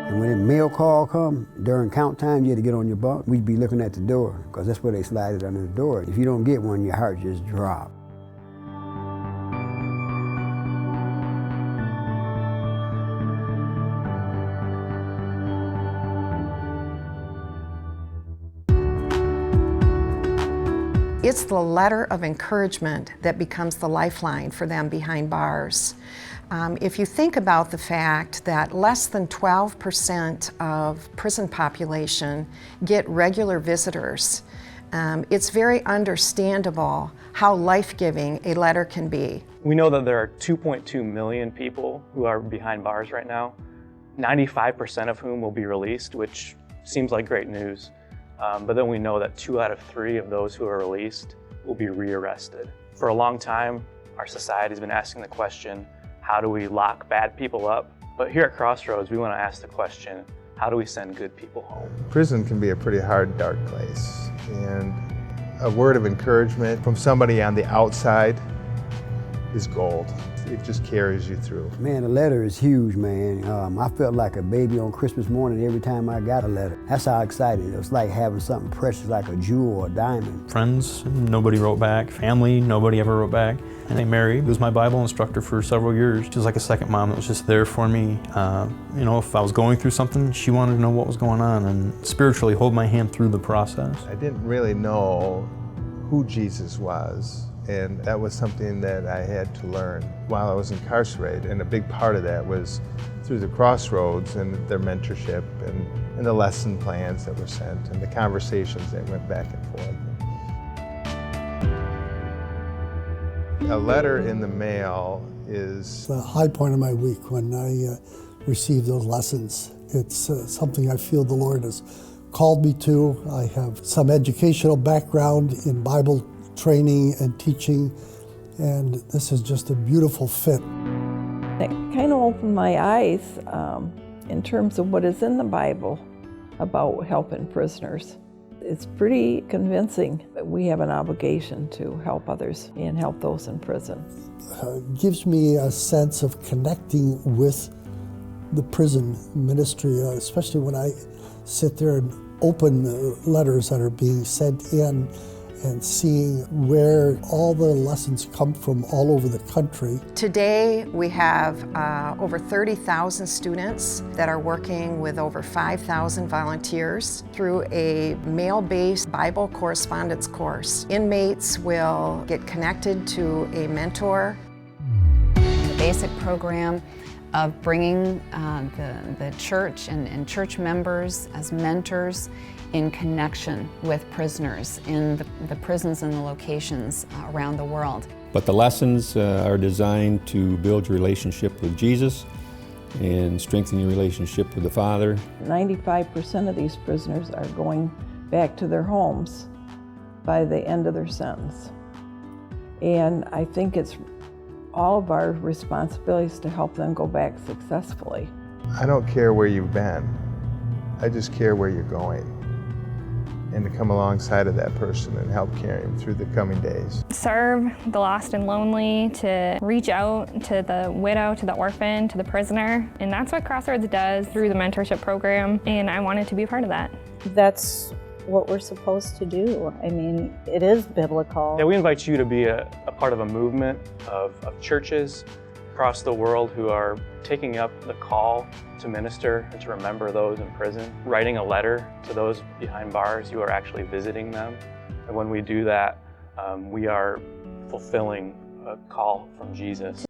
And when the mail call come, during count time, you had to get on your bunk. We'd be looking at the door, because that's where they slide it under the door. If you don't get one, your heart just drops. It's the letter of encouragement that becomes the lifeline for them behind bars. If you think about the fact that less than 12% of prison population get regular visitors, it's very understandable how life-giving a letter can be. We know that there are 2.2 million people who are behind bars right now, 95% of whom will be released, which seems like great news. But then we know that 2 out of 3 of those who are released will be rearrested. For a long time, our society's been asking the question, how do we lock bad people up? But here at Crossroads, we want to ask the question, how do we send good people home? Prison can be a pretty hard, dark place. And a word of encouragement from somebody on the outside is gold. It just carries you through. Man, the letter is huge, man. I felt like a baby on Christmas morning every time I got a letter. That's how excited. It was like having something precious like a jewel or a diamond. Friends, nobody wrote back. Family, nobody ever wrote back. And then Mary was my Bible instructor for several years. She was like a second mom that was just there for me. You know, if I was going through something, she wanted to know what was going on and spiritually hold my hand through the process. I didn't really know who Jesus was. And that was something that I had to learn while I was incarcerated. And a big part of that was through the Crossroads and their mentorship and the lesson plans that were sent and the conversations that went back and forth. A letter in the mail is the high point of my week when I receive those lessons. It's something I feel the Lord has called me to. I have some educational background in Bible training and teaching, and this is just a beautiful fit. It kind of opened my eyes in terms of what is in the Bible about helping prisoners. It's pretty convincing that we have an obligation to help others and help those in prison. It gives me a sense of connecting with the prison ministry, especially when I sit there and open letters that are being sent in and seeing where all the lessons come from all over the country. Today we have over 30,000 students that are working with over 5,000 volunteers through a mail-based Bible correspondence course. Inmates will get connected to a mentor. The basic program of bringing the church and church members as mentors in connection with prisoners in the prisons and the locations around the world. But the lessons are designed to build your relationship with Jesus and strengthen your relationship with the Father. 95% of these prisoners are going back to their homes by the end of their sentence. And I think it's all of our responsibilities to help them go back successfully. I don't care where you've been, I just care where you're going, and to come alongside of that person and help carry them through the coming days. Serve the lost and lonely, to reach out to the widow, to the orphan, to the prisoner, and that's what Crossroads does through the mentorship program, and I wanted to be a part of that. That's what we're supposed to do. I mean, it is biblical. Yeah, we invite you to be a part of a movement of churches across the world who are taking up the call to minister and to remember those in prison, writing a letter to those behind bars. You are actually visiting them. And when we do that, we are fulfilling a call from Jesus.